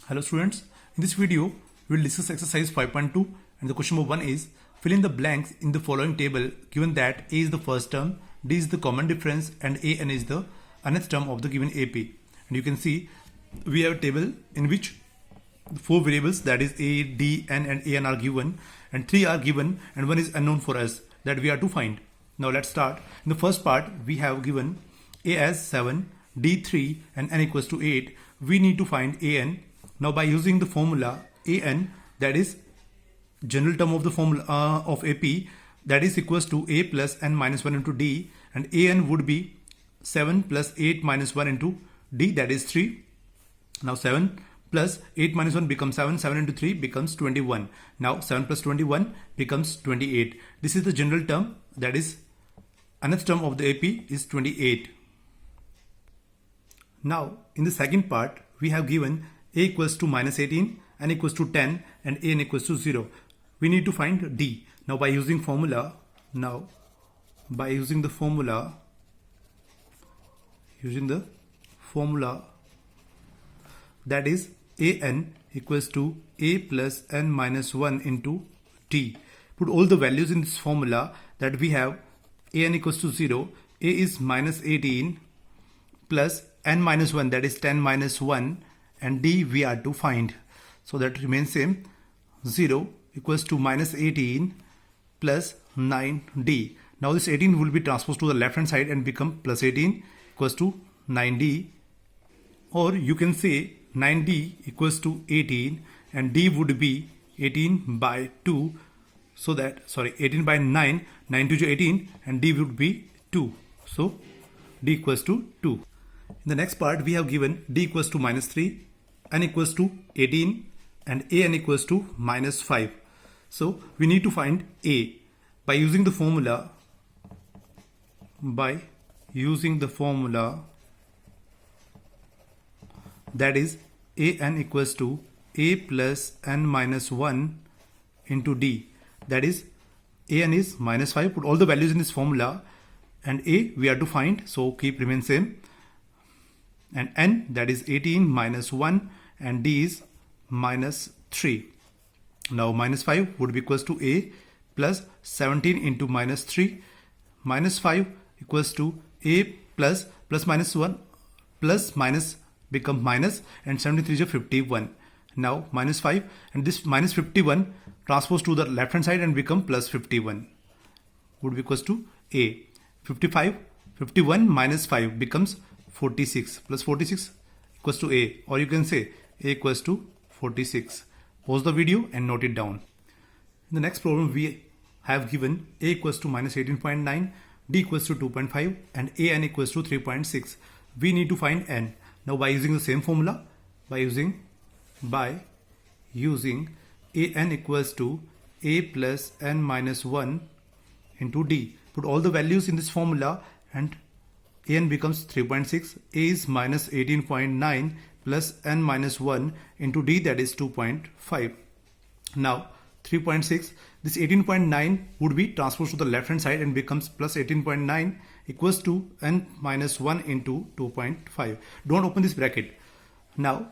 Hello students, in this video we will discuss exercise 5.2 and the question number 1 is fill in the blanks in the following table given that A is the first term, D is the common difference and AN is the nth term of the given AP. And you can see we have a table in which 4 variables, that is A, D, N and AN are given, and 3 are given and 1 is unknown for us that we are to find. Now let's start. In the first part we have given A as 7, D 3 and N equals to 8. We need to find AN. Now by using the formula AN, that is general term of the formula of AP, that is equals to A plus N minus 1 into D, and AN would be 7 plus 8 minus 1 into D, that is 3. Now 7 plus 8 minus 1 becomes 7, 7 into 3 becomes 21. Now 7 plus 21 becomes 28. This is the general term, that is nth term of the AP is 28. Now in the second part we have given A equals to minus 18, N equals to 10 and AN equals to 0. We need to find D. Now by using the formula that is AN equals to A plus N minus 1 into D. Put all the values in this formula that we have AN equals to 0, A is minus 18 plus N minus 1, that is 10 minus 1, and D we are to find. So that remains same. 0 equals to minus 18 plus 9D. Now this 18 will be transposed to the left hand side and become plus 18 equals to 9D. Or you can say 9D equals to 18 and D would be 18 by 2. So that, 18 by 9, 9 to 18 and D would be 2. So D equals to 2. In the next part we have given D equals to minus 3, N equals to 18 and AN equals to minus 5. So we need to find A by using the formula that is AN equals to A plus N minus 1 into D. That is AN is minus 5. Put all the values in this formula and A we are to find, so keep remain same. And N, that is 18 minus 1 and D is minus 3. Now minus 5 would be equals to A plus 17 into minus 3. Minus 5 equals to A plus minus 1 plus minus become minus and 73 is a 51. Now minus 5 and this minus 51 transpose to the left hand side and become plus 51 would be equals to A. 51 minus 5 becomes 46 plus 46 equals to A, or you can say A equals to 46. Pause the video and note it down. In the next problem we have given A equals to minus 18.9, D equals to 2.5 and AN equals to 3.6. We need to find N. Now by using the same formula, by using AN equals to A plus N minus 1 into D. Put all the values in this formula and AN becomes 3.6, A is minus 18.9 plus N minus 1 into D, that is 2.5. Now 3.6, this 18.9 would be transposed to the left hand side and becomes plus 18.9 equals to N minus 1 into 2.5. Don't open this bracket. Now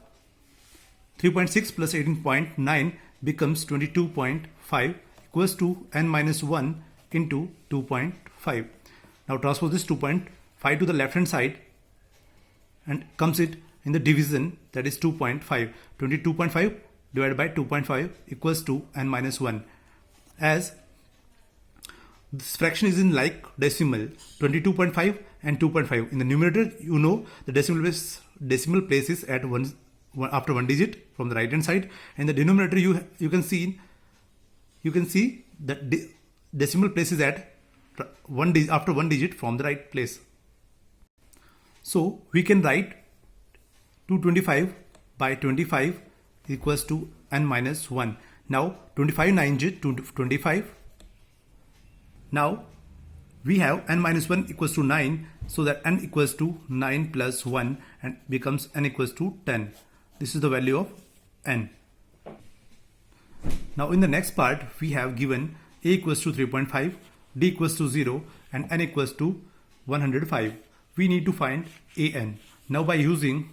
3.6 plus 18.9 becomes 22.5 equals to N minus 1 into 2.5. Now transpose this 2.5 to the left hand side and comes it in the division, that is 2.5. 22.5 divided by 2.5 equals to N minus 1. As this fraction is in like decimal, 22.5 and 2.5. In the numerator, you know the decimal place is at one after one digit from the right hand side. And the denominator you can see that decimal place is at after one digit from the right place. So we can write 225 by 25 equals to N minus 1. Now 25 9 is 25. Now we have N minus 1 equals to 9, so that N equals to 9 plus 1 and becomes N equals to 10. This is the value of N. Now in the next part we have given A equals to 3.5, D equals to 0 and N equals to 105. We need to find AN. Now by using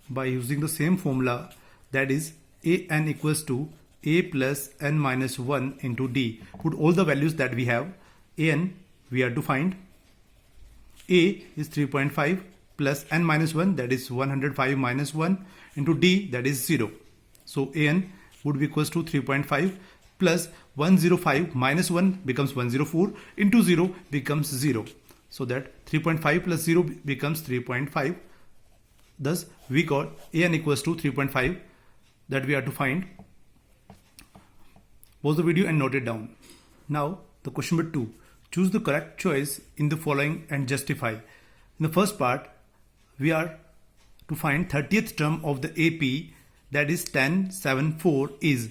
by using the same formula, that is an equals to a plus n minus 1 into d. Put all the values that we have. An we are to find. A is 3.5 plus n minus 1, that is 105 minus 1 into d, that is 0. So an would be equals to 3.5 plus 105 minus 1 becomes 104 into 0 becomes 0. So that 3.5 plus 0 becomes 3.5. Thus we got an equals to 3.5 that we are to find. Pause the video and note it down. Now the question number 2. Choose the correct choice in the following and justify. In the first part, we are to find 30th term of the AP, that is 10, 7, 4 is.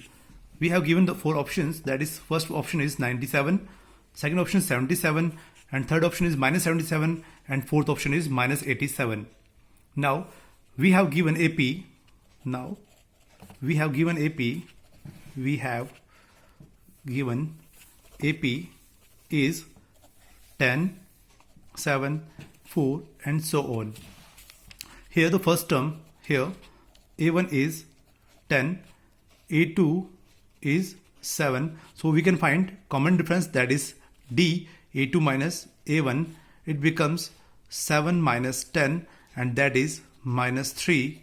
We have given the 4 options, that is first option is 97, second option is 77, and third option is minus 77, and fourth option is minus 87. Now we have given AP. We have given AP is 10, 7, 4 and so on. Here the first term, here A1 is 10, A2 is 7. So we can find common difference, that is D, A2 minus A1. It becomes 7 minus 10 and that is minus 3.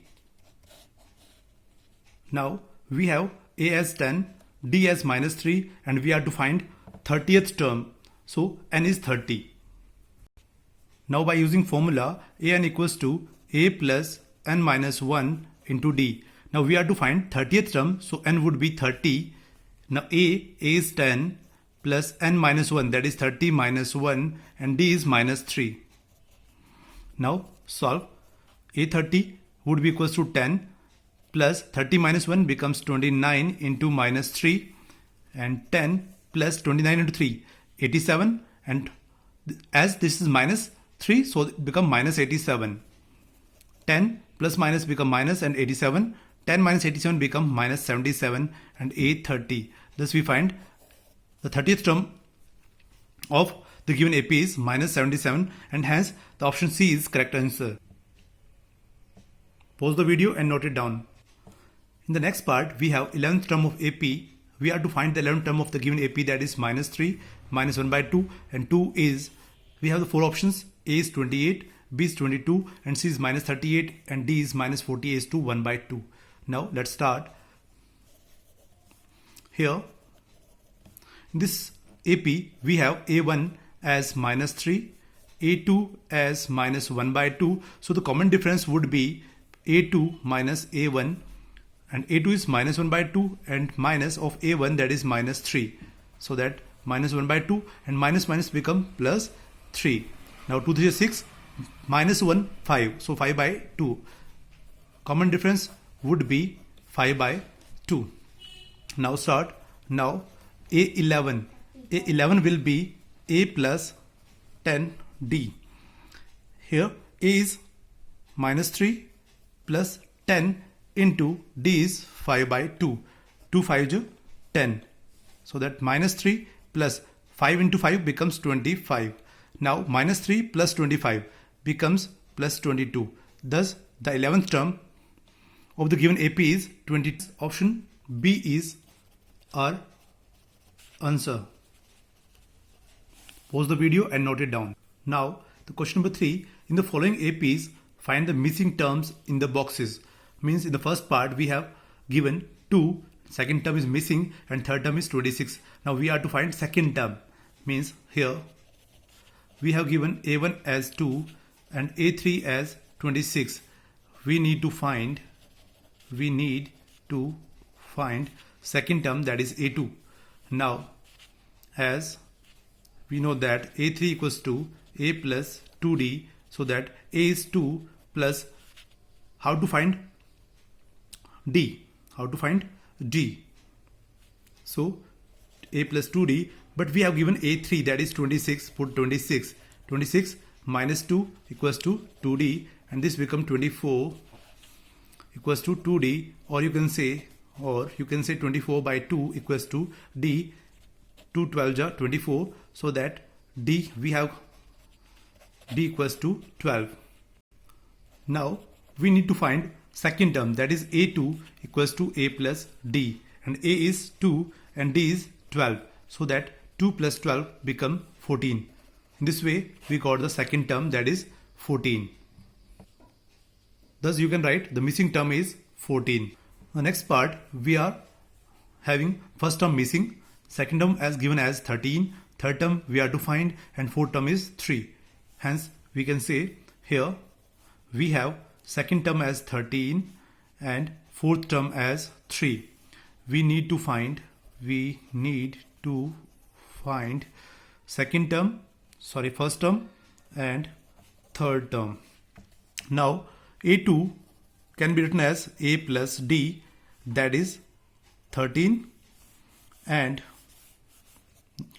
Now we have A as 10, D as minus 3 and we are to find 30th term. So n is 30. Now by using formula, an equals to a plus n minus 1 into d. Now we are to find 30th term, so n would be 30. Now a is 10 plus n minus 1, that is 30 minus 1 and d is minus 3. Now solve. A30 would be equals to 10 plus 30 minus 1 becomes 29 into minus 3 and 10 plus 29 into 3, 87, and as this is minus 3, so it become minus 87. 10 plus minus become minus and 87. 10 minus 87 become minus 77 and A30. Thus we find the 30th term of the given AP is minus 77 and hence the option C is correct answer. Pause the video and note it down. In the next part, we have 11th term of AP. We are to find the 11th term of the given AP, that is minus 3, minus 1 by 2 and 2 is, we have the 4 options. A is 28, B is 22 and C is minus 38 and D is minus 40 is to 1 by 2. Now let's start. Here in this AP we have A1 as minus 3, A2 as minus 1 by 2. So the common difference would be A2 minus A1 and A2 is minus 1 by 2 and minus of A1, that is minus 3. So that minus 1 by 2 and minus minus become plus 3. Now 2 3 is 6, minus 1 5, so 5 by 2. Common difference would be 5 by 2. Now start. Now A11 will be A plus 10D. Here A is minus 3 plus 10 into D is 5 by 2. 2 5 is 10. So that minus 3 plus 5 into 5 becomes 25. Now minus 3 plus 25 becomes plus 22. Thus the 11th term of the given AP is 20. Option B is our answer. Pause the video and note it down. Now the question number 3. In the following APs, find the missing terms in the boxes. Means in the first part we have given 2, second term is missing and third term is 26. Now we are to find second term. Means here we have given A1 as 2 and A3 as 26. We need to find second term, that is A2. Now as we know that A3 equals to A plus 2D, so that A is 2 plus, how to find D? So A plus 2D, but we have given A3, that is 26, put 26. 26 minus 2 equals to 2D and this become 24 equals to 2D, or you can say 24 by 2 equals to D. 2 12 are 24, so that D, we have D equals to 12. Now we need to find second term, that is a2 equals to a plus d, and a is 2 and d is 12, so that 2 plus 12 become 14. In this way we got the second term, that is 14. Thus you can write the missing term is 14. The next part, we are having first term missing, second term as given as 13, third term we are to find, and fourth term is 3. Hence we can say here we have second term as 13 and fourth term as 3. We need to find first term and third term. Now a2 can be written as a plus d, that is 13 and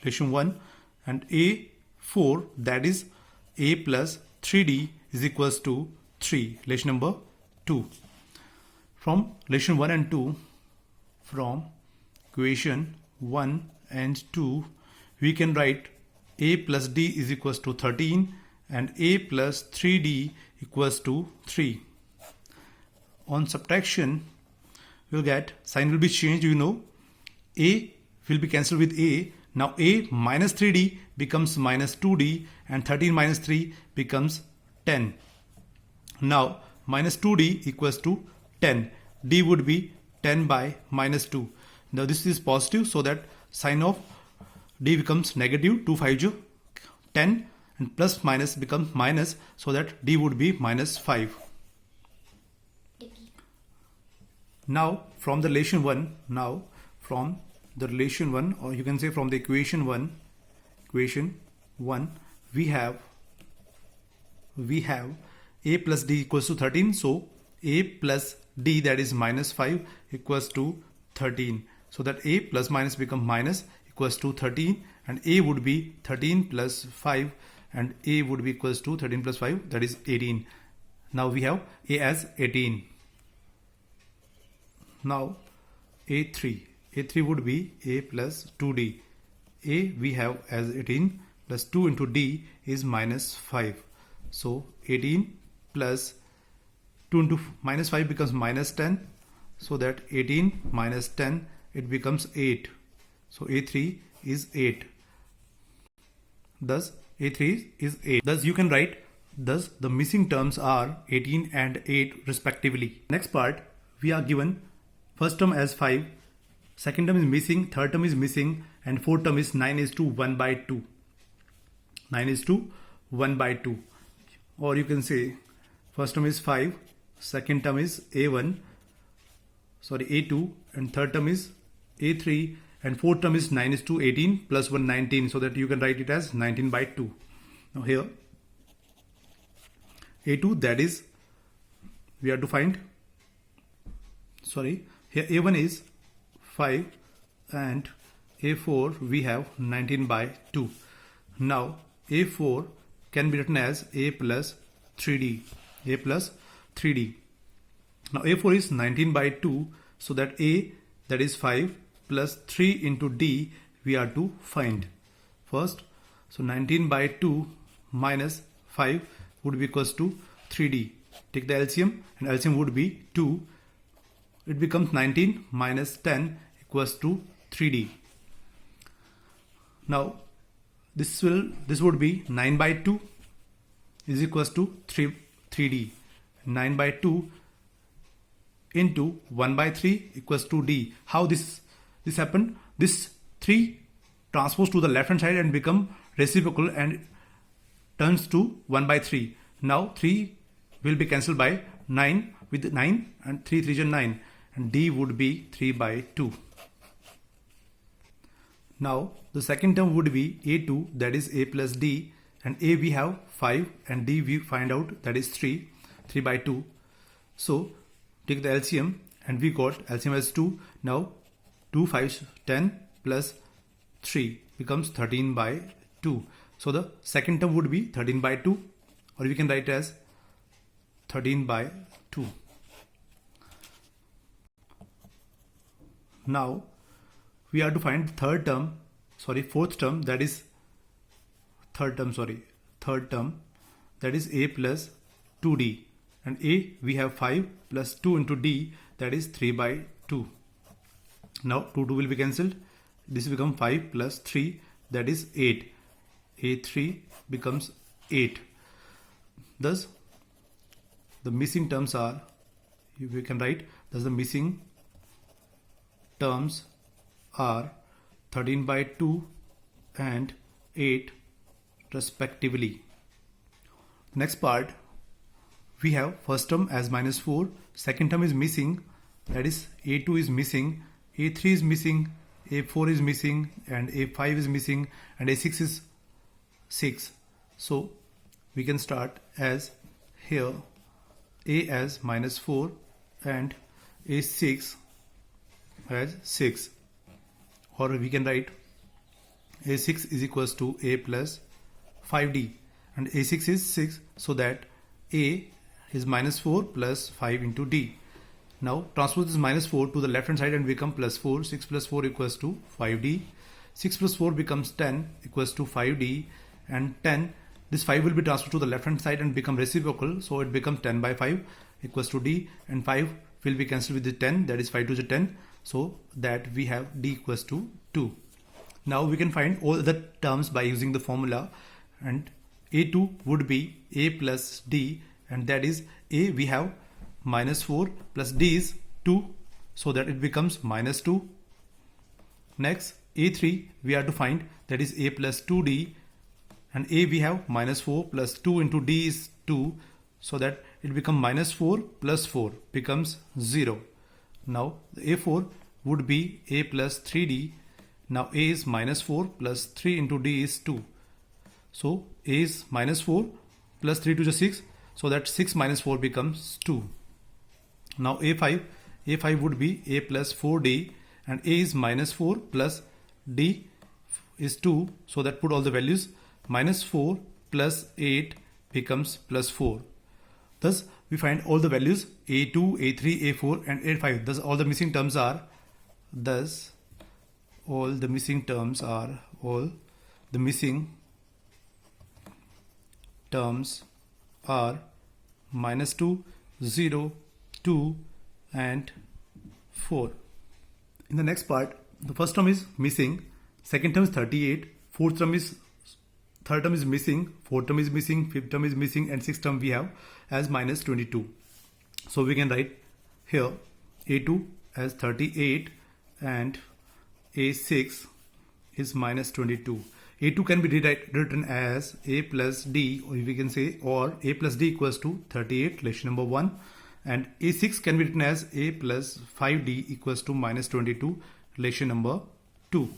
relation 1, and a4, that is a plus 3d is equals to 3, relation number 2. From relation 1 and 2, from equation 1 and 2, we can write a plus d is equals to 13 and a plus 3d equals to 3. On subtraction, we'll get sign will be changed. You know, a will be cancelled with a. Now a minus 3d becomes minus 2d, and 13 minus 3 becomes 10. Now minus 2d equals to 10. D would be 10 by minus 2. Now this is positive, so that sign of d becomes negative. 2 5 10, and plus minus becomes minus, so that d would be minus 5. Now from the relation 1, or you can say from the equation 1, we have a plus d equals to 13. So a plus d, that is minus 5, equals to 13. So that a plus minus become minus equals to 13, and a would be 13 plus 5, and a would be equals to 13 plus 5, that is 18. Now we have a as 18. Now a3 would be a plus 2d. A we have as 18 plus 2 into d is minus 5. So 18 plus 2 into minus 5 becomes minus 10. So that 18 minus 10, it becomes 8. So a3 is 8. Thus a3 is 8. Thus you can write, thus the missing terms are 18 and 8 respectively. Next part, we are given first term as 5, second term is missing, third term is missing, and fourth term is 9 is to 1 by 2. 9 is to 1 by 2. Or you can say first term is 5, second term is a2, and third term is a3, and fourth term is 9 is to 18 plus 1 19, so that you can write it as 19 by 2. Now here a2, that is we have to find, here a1 is 5 and a4 we have 19 by 2. Now a4 can be written as a plus 3d. Now a4 is 19 by 2, so that a, that is 5 plus 3 into d we are to find first. So 19 by 2 minus 5 would be equals to 3d. Take the LCM, and LCM would be 2. It becomes 19 minus 10 equals to 3d. Now this would be 9 by 2 is equals to 3d. 9 by 2 into 1 by 3 equals to d. How this happened? This 3 transpose to the left hand side and become reciprocal and turns to 1 by 3. Now 3 will be cancelled by 9 with 9, and 3 3 is 9, and d would be 3 by 2. Now the second term would be a2, that is a plus d, and a we have 5 and d we find out, that is 3 by 2. So take the LCM, and we got LCM as 2. Now 2 5 10 plus 3 becomes 13 by 2. So the second term would be 13 by 2, or we can write as 13 by 2. Now we have to find fourth term, that is third term, that is a plus 2d, and A we have 5 plus 2 into D, that is 3 by 2. Now 2 will be cancelled. This become 5 plus 3, that is 8. A3 becomes 8. Thus the missing terms are, we can write, thus the missing terms are 13 by 2 and 8 respectively. Next part, we have first term as -4, second term is missing, that is A2 is missing, A3 is missing, A4 is missing, and A5 is missing, and A6 is 6. So we can start as here A as -4 and A6 as 6, or we can write A6 is equals to A plus 5D, and A6 is 6, so that A is -4 plus 5 into D. Now transpose this -4 to the left hand side and become +4. 6 plus 4 equals to 5D. 6 plus 4 becomes 10 equals to 5D, and 10, this 5 will be transferred to the left hand side and become reciprocal, so it becomes 10 by 5 equals to D, and 5 will be cancelled with the 10, that is 5 to the 10, so that we have D equals to 2. Now we can find all the terms by using the formula, and A2 would be A plus D, and that is A we have -4 plus D is 2, so that it becomes -2. Next A3 we have to find, that is A plus 2D, and A we have -4 plus 2 into D is 2, so that it becomes -4 plus 4 becomes 0. Now A4 would be A plus 3D. Now A is -4 plus 3 into D is 2. So A is -4 plus 3 to the 6, so that 6 minus 4 becomes 2. Now A5 would be A plus 4D, and A is -4 plus D is 2, so that put all the values, -4 plus 8 becomes +4. Thus we find all the values A2, A3, A4 and A5. Thus all the missing terms are -2, 0, 2 and 4. In the next part, the first term is missing, second term is 38, third term is missing, fourth term is missing, fifth term is missing, and sixth term we have as -22. So we can write here A2 as 38 and A6 is -22. A2 can be written as A plus D, or we can say, or A plus D equals to 38, relation number 1, and A6 can be written as A plus 5D equals to -22, relation number 2.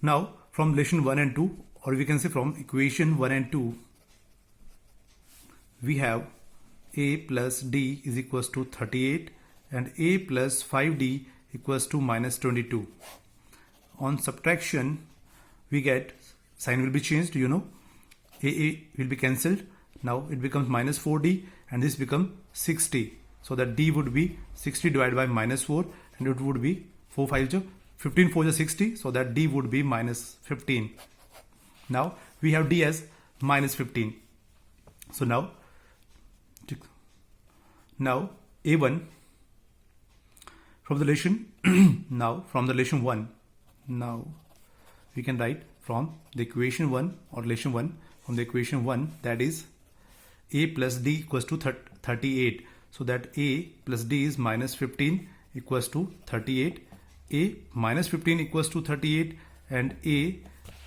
Now from relation 1 and 2, or we can say from equation 1 and 2, we have A plus D is equals to 38 and A plus 5D equals to -22. On subtraction, we get, sign will be changed, AA will be cancelled. Now it becomes -4D, and this becomes 60. So that D would be 60 divided by -4, and it would be 4 5 15 4 60. So that D would be -15. Now we have D as -15. So now A1 from the relation from the relation 1. Now we can write from the equation 1 or relation 1, from the equation 1, that is A plus D equals to 38. So that A plus D is -15 equals to 38. A -15 equals to 38, and A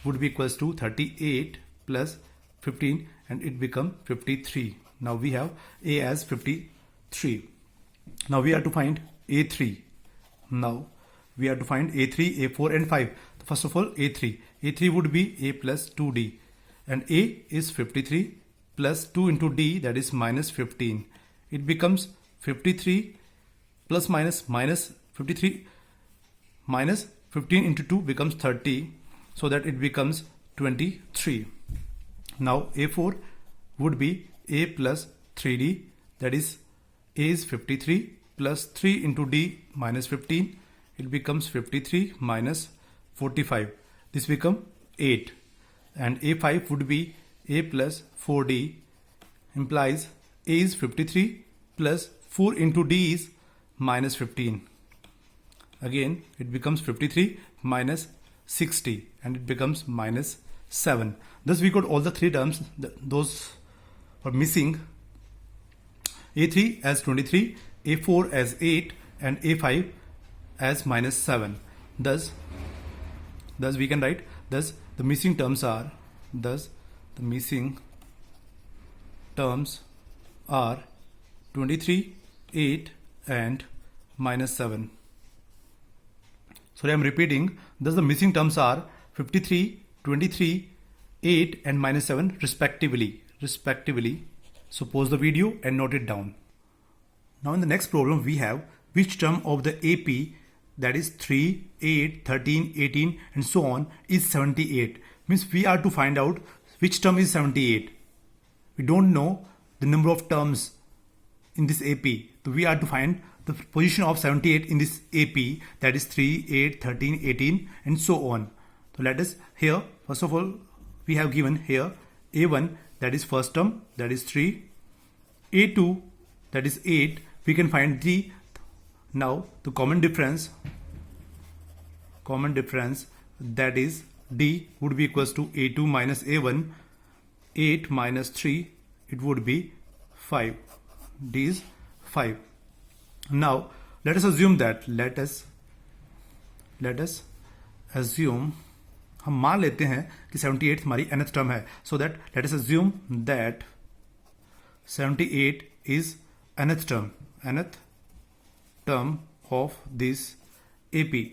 would be equals to 38 plus 15, and it becomes 53. Now we have A as 53. Now we have to find A3. Now we have to find A3, A4 and 5. First of all, A3. A3 would be A plus 2D, and A is 53 plus 2 into D, that is -15. It becomes 53 plus minus 53 minus 15 into 2 becomes 30, so that it becomes 23. Now A4 would be A plus 3D, that is A is 53 plus 3 into D -15. It becomes 53 minus 45. This becomes 8. And A5 would be A plus 4D, implies A is 53 plus 4 into D is minus 15. Again, it becomes 53 minus 60 and it becomes minus 7. Thus, we got all the three terms, those are missing. A3 as 23, A4 as 8 and A5 as minus 7. Thus we can write, thus the missing terms are 23, 8 and minus 7. Sorry, I am repeating. Thus the missing terms are 53, 23, 8 and minus 7 respectively. So pause the video and note it down. Now in the next problem we have which term of the AP, that is 3, 8, 13, 18 and so on, is 78. Means we are to find out which term is 78. We don't know the number of terms in this AP. So we are to find the position of 78 in this AP, that is 3, 8, 13, 18 and so on. So let us here, first of all, we have given here A1, that is first term, that is 3, A2, that is 8, we can find D. Now the common difference, that is D, would be equals to A2 minus A1, 8 minus 3, it would be 5. D is 5. Now let us assume that, assume, हम मान लेते हैं कि 78 हमारी nth term है. So that let us assume that 78 is nth term of this AP.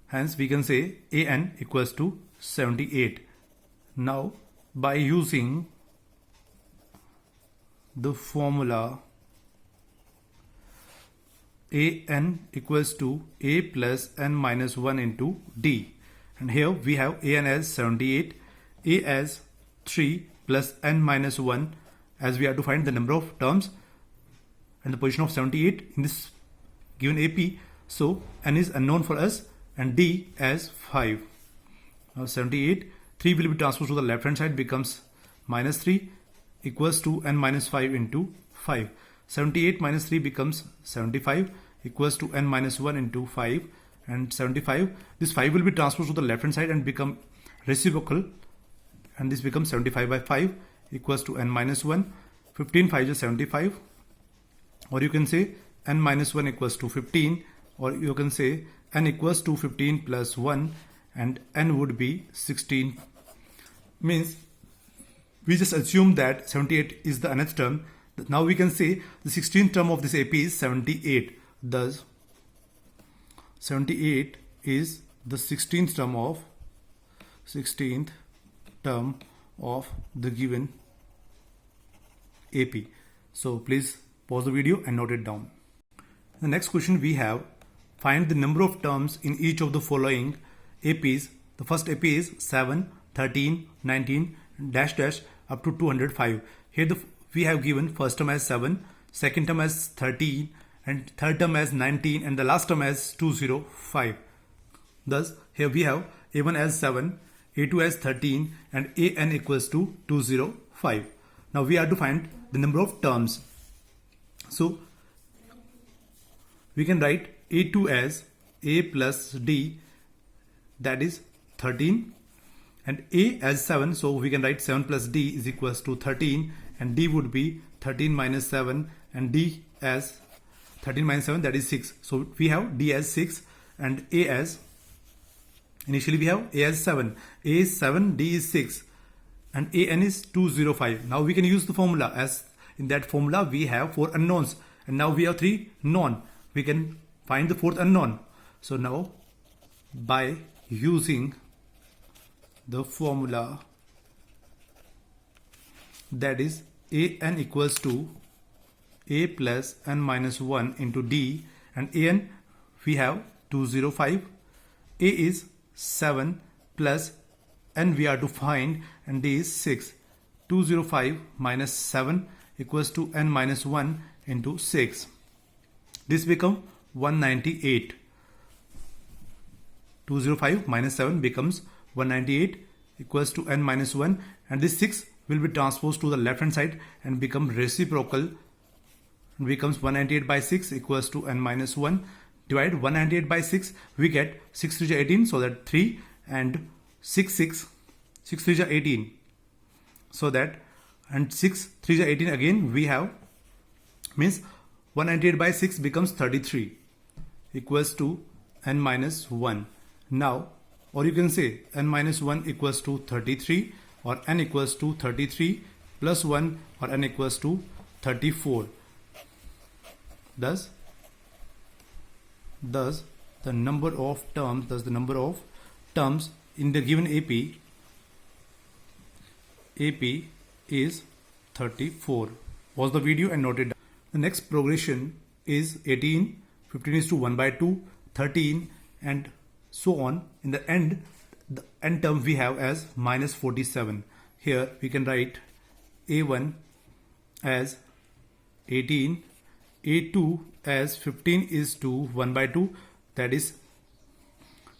Hence we can say AN equals to 78. Now by using the formula AN equals to A plus N minus 1 into D, and here we have AN as 78, A as 3 plus N minus 1, as we have to find the number of terms and the position of 78 in this given AP. So N is unknown for us and D as 5. Now 78, 3 will be transposed to the left hand side, becomes minus 3 equals to N minus 5 into 5. 78 minus 3 becomes 75 equals to N minus 1 into 5, and 75, this 5 will be transposed to the left hand side and become reciprocal, and this becomes 75 by 5 equals to N minus 1. 15 5 is 75, or you can say N minus 1 equals to 15, or you can say N equals to 15 plus 1 and N would be 16. Means we just assume that 78 is the nth term. Now we can say the 16th term of this AP is 78. Thus 78 is the 16th term of the given AP. So please pause the video and note it down. The next question we have, find the number of terms in each of the following APs. The first AP is 7, 13, 19, dash dash up to 205. Here we have given first term as 7, second term as 13 and third term as 19 and the last term as 205. Thus here we have A1 as 7, A2 as 13 and AN equals to 205. Now we are to find the number of terms. So we can write A2 as A plus D, that is 13, and A as 7, so we can write 7 plus D is equals to 13, and D would be 13 minus 7 and D as 13 minus 7, that is 6. So we have D as 6 and A as, initially we have A as 7, A is 7, D is 6 and AN is 205. Now we can use the formula, as in that formula we have 4 unknowns and now we have 3 known. We can find the fourth unknown. So now by using the formula, that is AN equals to A plus N minus 1 into D, and AN we have 205, A is 7 plus N we are to find and D is 6. 205 minus 7 equals to N minus 1 into 6. This becomes 198. 205 minus 7 becomes 198 equals to N minus 1, and this 6 will be transposed to the left hand side and become reciprocal. It becomes 198 by 6 equals to n minus 1. Divide 198 by 6, we get 6 3 18, so that 3 and 6 3 18, so that, and 6 3 18 again we have, means 198 by 6 becomes 33 equals to n minus 1. Now, or you can say n minus 1 equals to 33, or n equals to 33 plus 1, or n equals to 34. Thus the number of terms in the given AP is 34. Pause the video and note it down. The next progression is 18, 15 is to 1 by 2, 13, and so on. In the end, the n term we have as minus 47. Here we can write A1 as 18, A2 as 15 is to 1 by 2, that is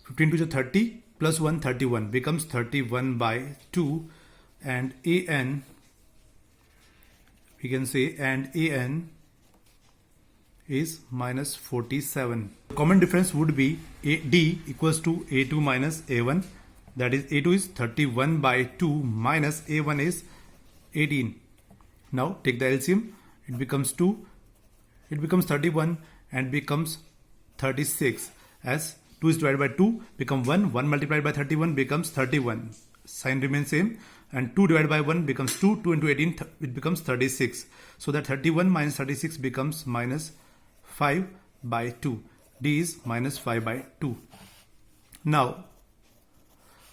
15 to the 30 plus 1 31 becomes 31 by 2, and an, we can say, and an is minus 47. Common difference would be D equals to A2 minus A1, that is A2 is 31 by 2 minus A1 is 18. Now take the LCM, it becomes 2, it becomes 31 and becomes 36, as 2 is divided by 2 become 1, 1 multiplied by 31 becomes 31, sign remains same, and 2 divided by 1 becomes 2, 2 into 18 it becomes 36, so that 31 minus 36 becomes minus 5 by 2. D is minus 5 by 2. Now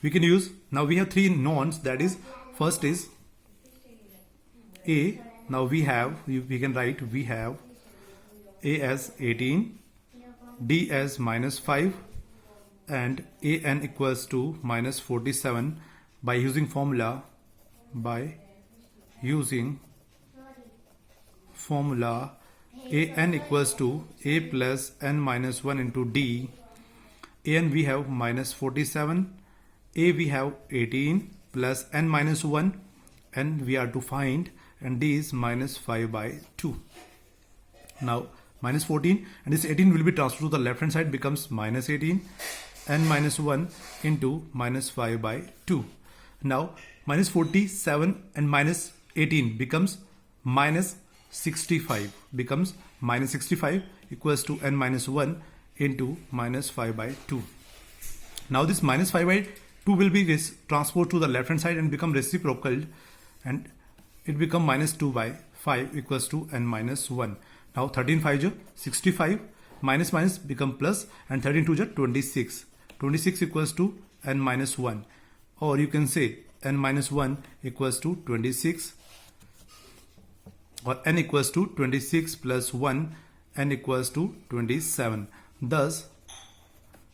we can use, now we have three knowns, that is, first is A. Now we can write, we have A as 18, D as minus 5, and an equals to minus 47 by using formula an equals to a plus n minus 1 into d. An we have minus 47, a we have 18 plus n minus 1, n we are to find, and d is minus 5 by 2. Now minus 14 and this 18 will be transferred to the left hand side, becomes minus 18, n minus 1 into minus 5 by 2. Now minus 47 and minus 18 becomes minus 65, becomes minus 65 equals to n minus 1 into minus 5 by 2. Now this minus 5 by 2 will be transposed to the left hand side and become reciprocal, and it become minus 2 by 5 equals to n minus 1. Now 13 5 65, minus minus become plus, and 13 2 26. 26 equals to n minus 1, or you can say n minus 1 equals to 26, or n equals to 26 plus 1, n equals to 27. Thus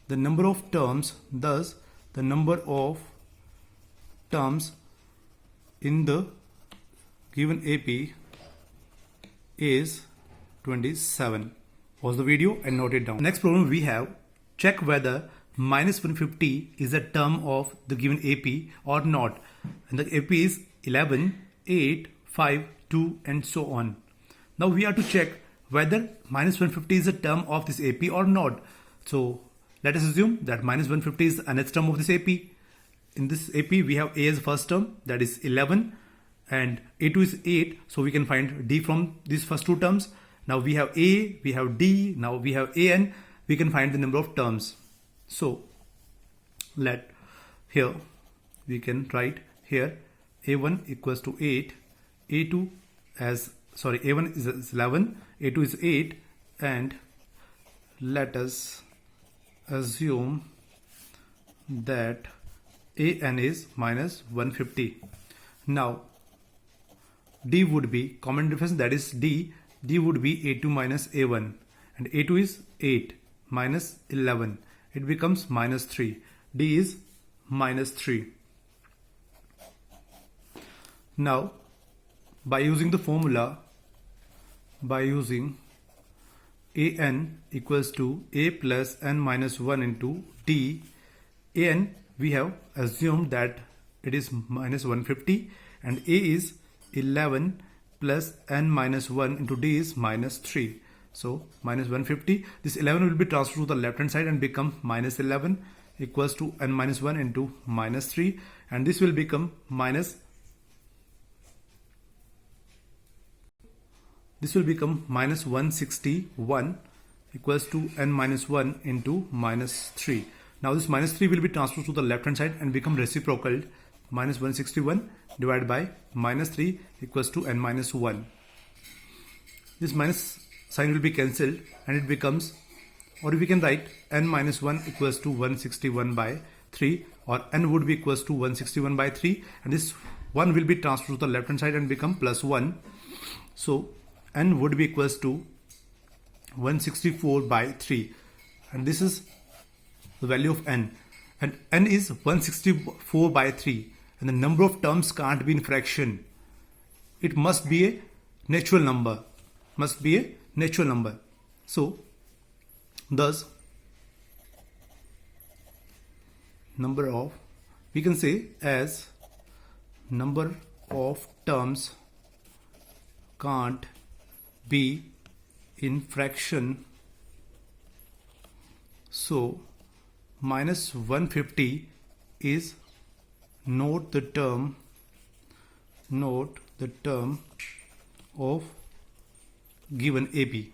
the number of terms in the given AP is 27. Pause the video and note it down. Next problem we have, check whether minus 150 is a term of the given AP or not. And the AP is 11, 8, 5, 2 and so on. Now we have to check whether minus 150 is a term of this AP or not. So let us assume that minus 150 is the nth term of this AP. In this AP we have A as first term, that is 11, and A2 is 8, so we can find D from these first two terms. Now we have A, we have D, now we have AN, we can find the number of terms. So here we can write here A1 equals to 8, A2 as, sorry, A1 is 11, A2 is 8, and let us assume that AN is minus 150. Now D would be common difference, that is D would be A2 minus A1, and A2 is 8 minus 11, it becomes minus 3. D is minus 3. Now by using the formula, by using AN equals to A plus n minus 1 into D, AN we have assumed that it is minus 150, and A is 11 plus n minus 1 into D is minus 3. So minus 150. This 11 will be transferred to the left hand side and become minus 11 equals to n minus 1 into minus 3, and this will become minus 161 equals to n minus 1 into minus 3. Now this minus 3 will be transferred to the left hand side and become reciprocal. Minus 161 divided by minus 3 equals to n minus 1. This minus sign will be cancelled and it becomes, or we can write n minus 1 equals to 161 by 3, or n would be equals to 161 by 3, and this 1 will be transferred to the left hand side and become plus 1. So n would be equals to 164 by 3, and this is the value of n, and n is 164 by 3, and the number of terms can't be in fraction. It must be a natural number, So thus number of, we can say as number of terms can't be in fraction, so minus 150 is not the term of given AB.